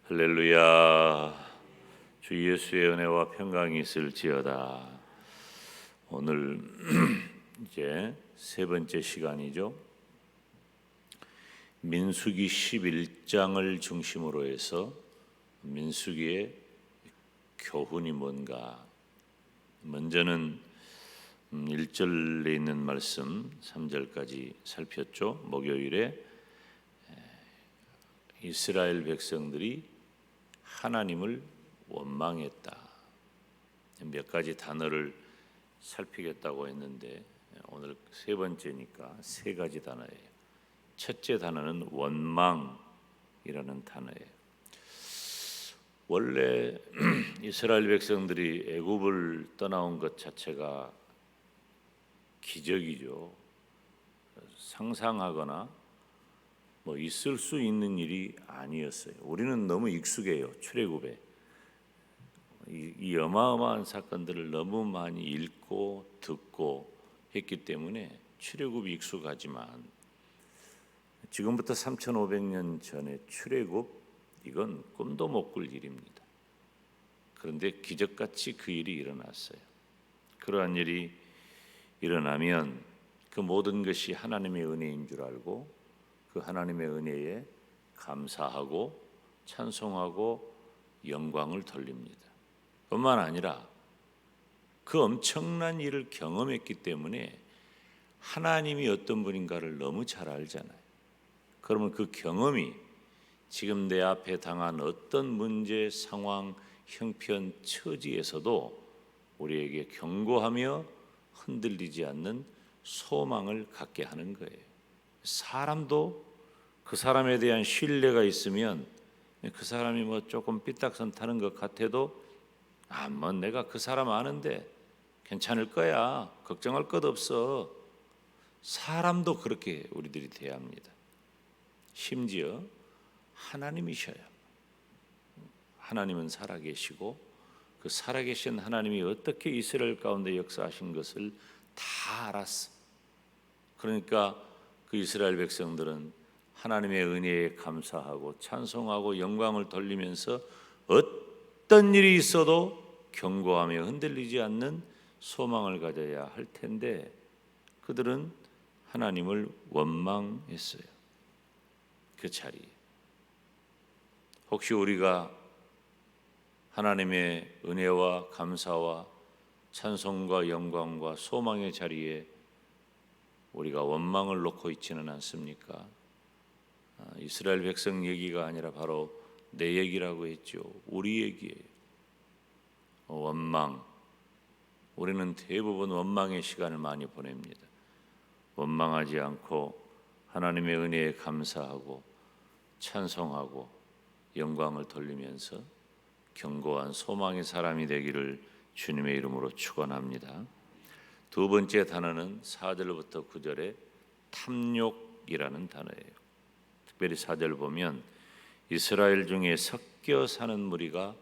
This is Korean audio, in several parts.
할렐루야. 주 예수의 은혜와 평강이 있을지어다. 오늘 이제 세 번째 시간이죠. 민수기 11장을 중심으로 해서 민수기의 교훈이 뭔가. 먼저는 1절에 있는 말씀 3절까지 살폈죠. 목요일에 이스라엘 백성들이 하나님을 원망했다. 몇 가지 단어를 살피겠다고 했는데 오늘 세 번째니까 세 가지 단어예요. 첫째 단어는 원망이라는 단어예요. 원래 이스라엘 백성들이 애굽을 떠나온 것 자체가 기적이죠. 상상하거나 있을 수 있는 일이 아니었어요. 우리는 너무 익숙해요. 출애굽에 이 어마어마한 사건들을 너무 많이 읽고 듣고 했기 때문에 출애굽이 익숙하지만 지금부터 3,500년 전에 출애굽, 이건 꿈도 못 꿀 일입니다. 그런데 기적같이 그 일이 일어났어요. 그러한 일이 일어나면 그 모든 것이 하나님의 은혜인 줄 알고 그 하나님의 은혜에 감사하고 찬송하고 영광을 돌립니다. 뿐만 아니라 그 엄청난 일을 경험했기 때문에 하나님이 어떤 분인가를 너무 잘 알잖아요. 그러면 그 경험이 지금 내 앞에 당한 어떤 문제, 상황, 형편, 처지에서도 우리에게 견고하며 흔들리지 않는 소망을 갖게 하는 거예요. 사람도 그 사람에 대한 신뢰가 있으면 그 사람이 조금 삐딱선 타는 것 같아도 내가 그 사람 아는데 괜찮을 거야. 걱정할 것 없어. 사람도 그렇게 우리들이 대합니다. 심지어 하나님이셔요. 하나님은 살아계시고 그 살아계신 하나님이 어떻게 이스라엘 가운데 역사하신 것을 다 알았어. 그러니까 그 이스라엘 백성들은 하나님의 은혜에 감사하고 찬송하고 영광을 돌리면서 어떤 일이 있어도 견고하며 흔들리지 않는 소망을 가져야 할 텐데 그들은 하나님을 원망했어요. 그 자리에 혹시 우리가 하나님의 은혜와 감사와 찬송과 영광과 소망의 자리에 우리가 원망을 놓고 있지는 않습니까? 이스라엘 백성 얘기가 아니라 바로 내 얘기라고 했죠. 우리 얘기예요. 원망. 우리는 대부분 원망의 시간을 많이 보냅니다. 원망하지 않고 하나님의 은혜에 감사하고 찬송하고 영광을 돌리면서 견고한 소망의 사람이 되기를 주님의 이름으로 축원합니다. 두 번째 단어는 4절부터 9절에 탐욕이라는 단어예요. 특별히 4절 보면 이스라엘 중에 섞여 사는 무리가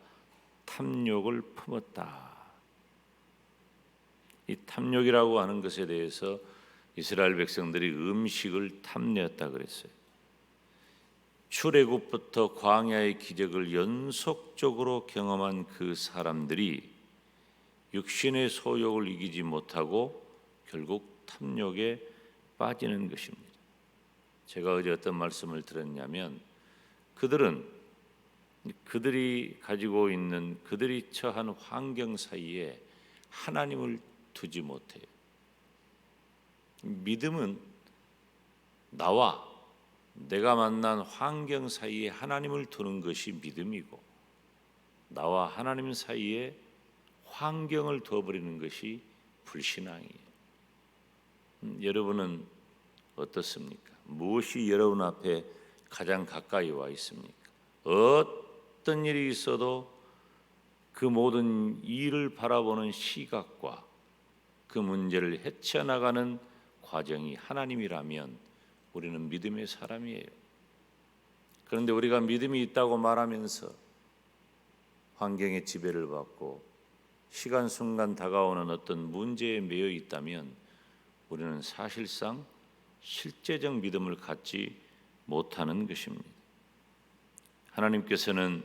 탐욕을 품었다. 이 탐욕이라고 하는 것에 대해서 이스라엘 백성들이 음식을 탐내었다 그랬어요. 출애굽부터 광야의 기적을 연속적으로 경험한 그 사람들이 육신의 소욕을 이기지 못하고 결국 탐욕에 빠지는 것입니다. 제가 어제 어떤 말씀을 들었냐면 그들이 가지고 있는 그들이 처한 환경 사이에 하나님을 두지 못해요. 믿음은 나와 내가 만난 환경 사이에 하나님을 두는 것이 믿음이고 나와 하나님 사이에 환경을 두어버리는 것이 불신앙이에요. 여러분은 어떻습니까? 무엇이 여러분 앞에 가장 가까이 와 있습니까? 어떤 일이 있어도 그 모든 일을 바라보는 시각과 그 문제를 헤쳐나가는 과정이 하나님이라면 우리는 믿음의 사람이에요. 그런데 우리가 믿음이 있다고 말하면서 환경의 지배를 받고 시간 순간 다가오는 어떤 문제에 매여 있다면 우리는 사실상 실제적 믿음을 갖지 못하는 것입니다. 하나님께서는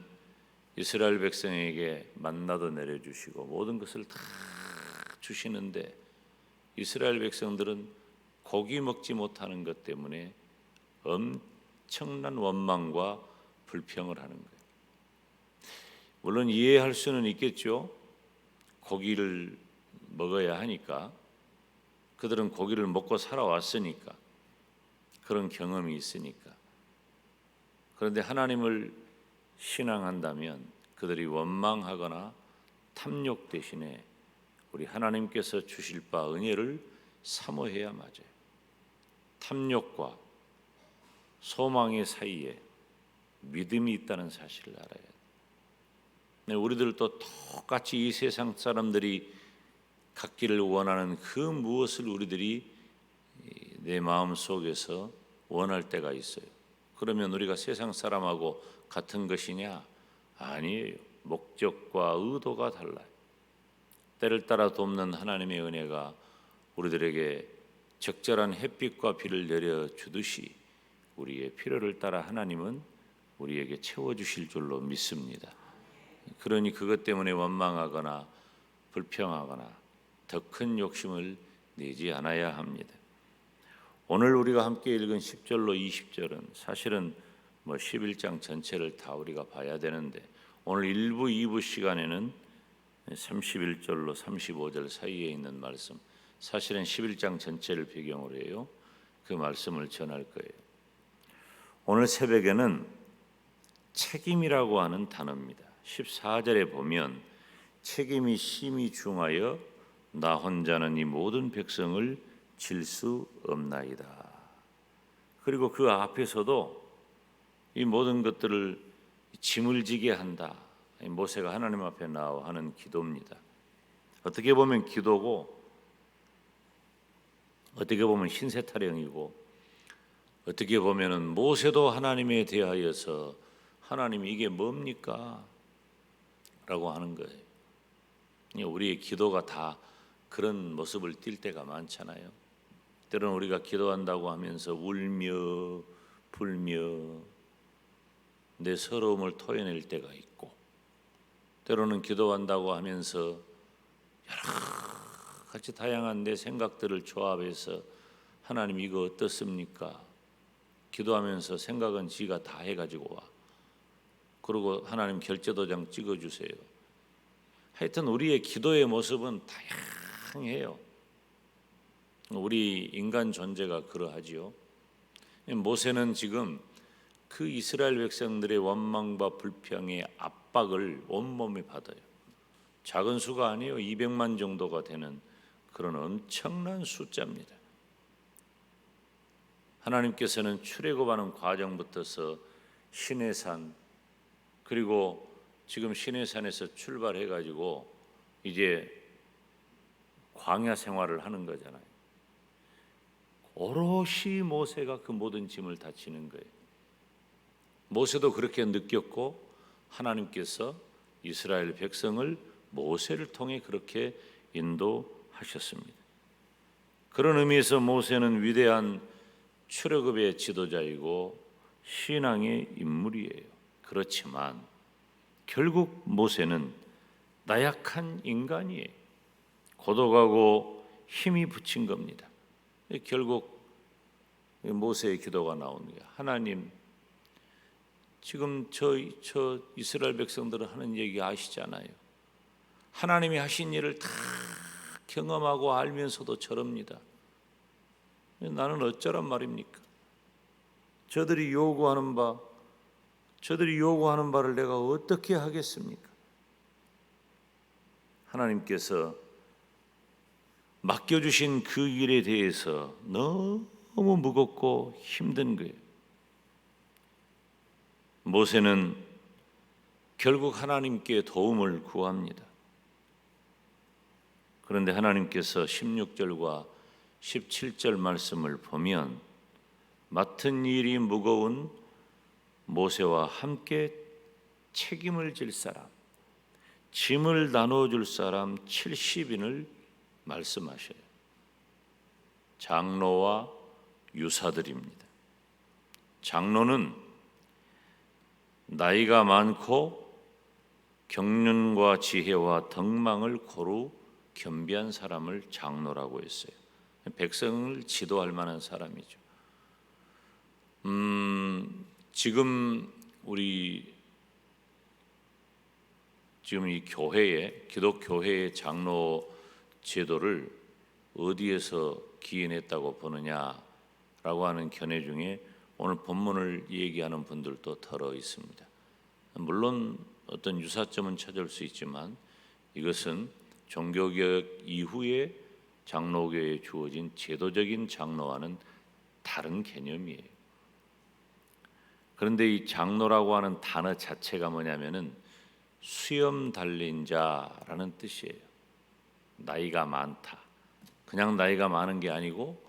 이스라엘 백성에게 만나도 내려주시고 모든 것을 다 주시는데 이스라엘 백성들은 고기 먹지 못하는 것 때문에 엄청난 원망과 불평을 하는 거예요. 물론 이해할 수는 있겠죠. 고기를 먹어야 하니까, 그들은 고기를 먹고 살아왔으니까, 그런 경험이 있으니까. 그런데 하나님을 신앙한다면 그들이 원망하거나 탐욕 대신에 우리 하나님께서 주실 바 은혜를 사모해야 맞아요. 탐욕과 소망의 사이에 믿음이 있다는 사실을 알아야 돼요. 우리들도 똑같이 이 세상 사람들이 갖기를 원하는 그 무엇을 우리들이 내 마음 속에서 원할 때가 있어요. 그러면 우리가 세상 사람하고 같은 것이냐? 아니에요. 목적과 의도가 달라요. 때를 따라 돕는 하나님의 은혜가 우리들에게 적절한 햇빛과 비를 내려주듯이 우리의 필요를 따라 하나님은 우리에게 채워주실 줄로 믿습니다. 그러니 그것 때문에 원망하거나 불평하거나 더 큰 욕심을 내지 않아야 합니다. 오늘 우리가 함께 읽은 10절로 20절은 사실은 11장 전체를 다 우리가 봐야 되는데 오늘 1부, 2부 시간에는 31절로 35절 사이에 있는 말씀, 사실은 11장 전체를 배경으로 해요. 그 말씀을 전할 거예요. 오늘 새벽에는 책임이라고 하는 단어입니다. 14절에 보면 책임이 심히 중하여 나 혼자는 이 모든 백성을 질 수 없나이다. 그리고 그 앞에서도 이 모든 것들을 짐을 지게 한다. 모세가 하나님 앞에 나와 하는 기도입니다. 어떻게 보면 기도고 어떻게 보면 신세 타령이고 어떻게 보면은 모세도 하나님에 대하여서 하나님 이게 뭡니까? 라고 하는 거예요. 우리의 기도가 다 그런 모습을 띌 때가 많잖아요. 때로는 우리가 기도한다고 하면서 울며 불며 내 서러움을 토해낼 때가 있고, 때로는 기도한다고 하면서 여러 가지 다양한 내 생각들을 조합해서 하나님 이거 어떻습니까? 기도하면서 생각은 지가 다 해가지고 와. 그리고 하나님 결제도장 찍어주세요. 하여튼 우리의 기도의 모습은 다양해요. 우리 인간 존재가 그러하지요. 모세는 지금 그 이스라엘 백성들의 원망과 불평의 압박을 온몸에 받아요. 작은 수가 아니에요. 200만 정도가 되는 그런 엄청난 숫자입니다. 하나님께서는 출애굽하는 과정부터서 시내산, 그리고 지금 시내산에서 출발해가지고 이제 광야 생활을 하는 거잖아요. 오롯이 모세가 그 모든 짐을 다 지는 거예요. 모세도 그렇게 느꼈고 하나님께서 이스라엘 백성을 모세를 통해 그렇게 인도하셨습니다. 그런 의미에서 모세는 위대한 출애굽의 지도자이고 신앙의 인물이에요. 그렇지만 결국 모세는 나약한 인간이에요. 고독하고 힘이 붙인 겁니다. 결국 모세의 기도가 나오는 거예요. 하나님, 지금 저 이스라엘 백성들은 하는 얘기 아시잖아요. 하나님이 하신 일을 다 경험하고 알면서도 저럽니다. 나는 어쩌란 말입니까? 저들이 요구하는 바를 내가 어떻게 하겠습니까? 하나님께서 맡겨주신 그 일에 대해서 너무 무겁고 힘든 거예요. 모세는 결국 하나님께 도움을 구합니다. 그런데 하나님께서 16절과 17절 말씀을 보면 맡은 일이 무거운 모세와 함께 책임을 질 사람, 짐을 나눠줄 사람 70인을 말씀하셔요. 장로와 유사들입니다. 장로는 나이가 많고 경륜과 지혜와 덕망을 고루 겸비한 사람을 장로라고 했어요. 백성을 지도할 만한 사람이죠. 지금 이 교회의 기독교회의 장로 제도를 어디에서 기인했다고 보느냐라고 하는 견해 중에 오늘 본문을 얘기하는 분들도 더러 있습니다. 물론 어떤 유사점은 찾을 수 있지만 이것은 종교개혁 이후에 장로교회에 주어진 제도적인 장로와는 다른 개념이에요. 그런데 이 장로라고 하는 단어 자체가 뭐냐면은 수염 달린 자라는 뜻이에요. 나이가 많다. 그냥 나이가 많은 게 아니고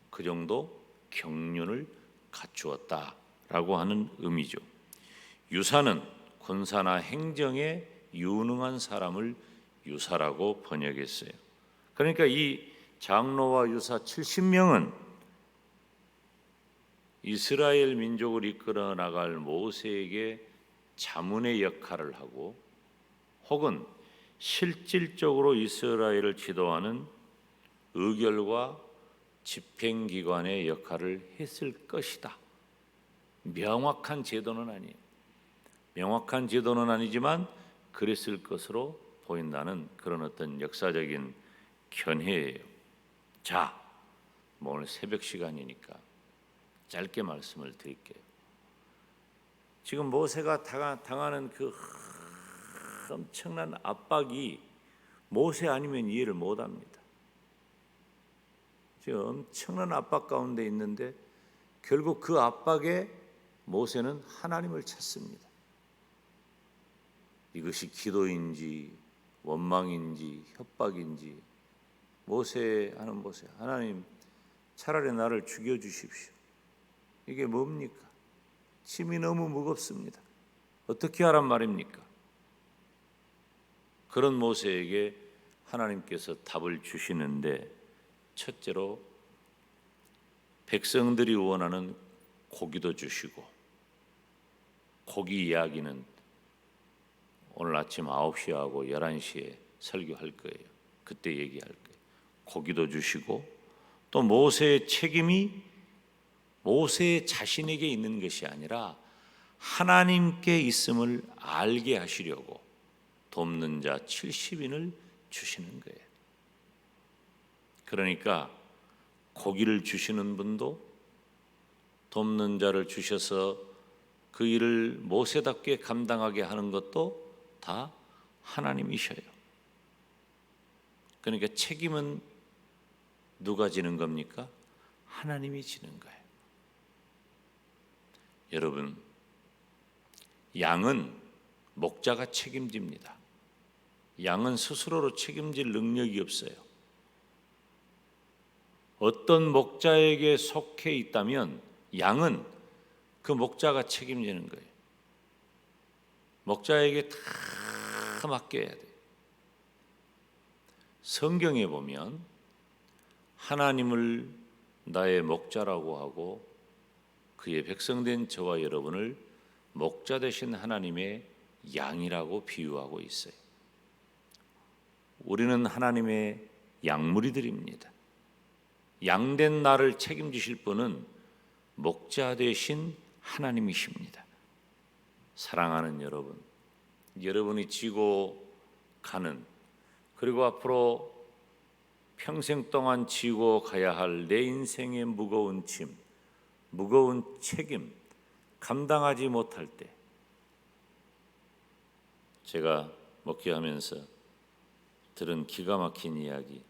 그 정도 경륜을 갖추었다라고 하는 의미죠. 유사는 군사나 행정에 유능한 사람을 유사라고 번역했어요. 그러니까 이 장로와 유사 70명은 이스라엘 민족을 이끌어 나갈 모세에게 자문의 역할을 하고 혹은 실질적으로 이스라엘을 지도하는 의결과 집행기관의 역할을 했을 것이다. 명확한 제도는 아니에요. 명확한 제도는 아니지만 그랬을 것으로 보인다는 그런 어떤 역사적인 견해예요. 자, 오늘 새벽 시간이니까 짧게 말씀을 드릴게요. 지금 모세가 당하는 그 엄청난 압박이 모세 아니면 이해를 못합니다. 지금 엄청난 압박 가운데 있는데 결국 그 압박에 모세는 하나님을 찾습니다. 이것이 기도인지 원망인지 협박인지 모세하는 모세, 하나님 차라리 나를 죽여주십시오. 이게 뭡니까? 짐이 너무 무겁습니다. 어떻게 하란 말입니까? 그런 모세에게 하나님께서 답을 주시는데 첫째로 백성들이 원하는 고기도 주시고, 고기 이야기는 오늘 아침 9시하고 11시에 설교할 거예요. 그때 얘기할 거예요. 고기도 주시고 또 모세의 책임이 모세 자신에게 있는 것이 아니라 하나님께 있음을 알게 하시려고 돕는 자 70인을 주시는 거예요. 그러니까 고기를 주시는 분도 돕는 자를 주셔서 그 일을 모세답게 감당하게 하는 것도 다 하나님이셔요. 그러니까 책임은 누가 지는 겁니까? 하나님이 지는 거예요. 여러분, 양은 목자가 책임집니다. 양은 스스로로 책임질 능력이 없어요. 어떤 목자에게 속해 있다면 양은 그 목자가 책임지는 거예요. 목자에게 다 맡겨야 돼요. 성경에 보면 하나님을 나의 목자라고 하고 그의 백성된 저와 여러분을 목자 되신 하나님의 양이라고 비유하고 있어요. 우리는 하나님의 양무리들입니다. 양된 나를 책임지실 분은 목자 되신 하나님이십니다. 사랑하는 여러분, 여러분이 지고 가는 그리고 앞으로 평생 동안 지고 가야 할 내 인생의 무거운 짐, 무거운 책임 감당하지 못할 때 제가 목회하면서 들은 기가 막힌 이야기,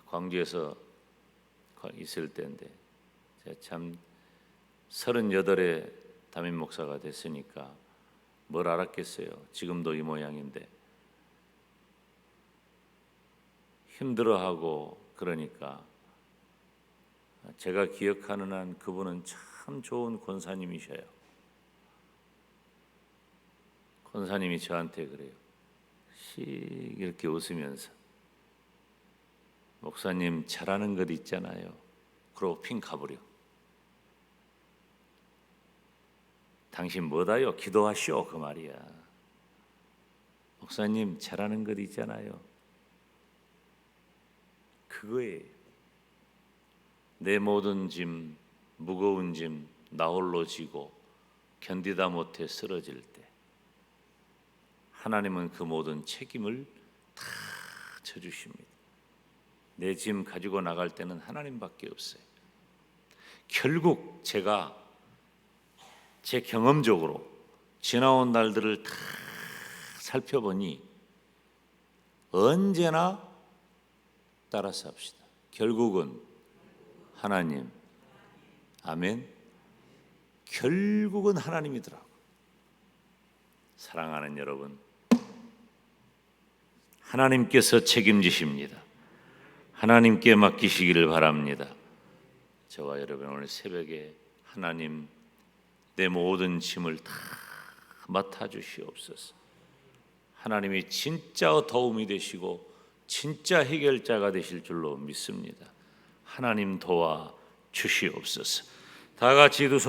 광주에서 있을 때인데 제가 참 38에 담임 목사가 됐으니까 뭘 알았겠어요. 지금도 이 모양인데 힘들어하고 그러니까 제가 기억하는 한 그분은 참 좋은 권사님이셔요. 권사님이 저한테 그래요. 이렇게 웃으면서 목사님 잘하는 것 있잖아요. 그러고 핑 가버려. 당신 뭐다요? 기도하시오 그 말이야. 목사님 잘하는 것 있잖아요. 그거에 내 모든 짐, 무거운 짐 나 홀로 지고 견디다 못해 쓰러질 때 하나님은 그 모든 책임을 다 져주십니다. 내 짐 가지고 나갈 때는 하나님밖에 없어요. 결국 제가 제 경험적으로 지나온 날들을 다 살펴보니 언제나 따라서 합시다. 결국은 하나님. 아멘. 결국은 하나님이더라고. 사랑하는 여러분, 하나님께서 책임지십니다. 하나님께 맡기시기를 바랍니다. 저와 여러분 오늘 새벽에 하나님 내 모든 짐을 다 맡아주시옵소서. 하나님이 진짜 도움이 되시고 진짜 해결자가 되실 줄로 믿습니다. 하나님 도와 주시옵소서. 다 같이 두 손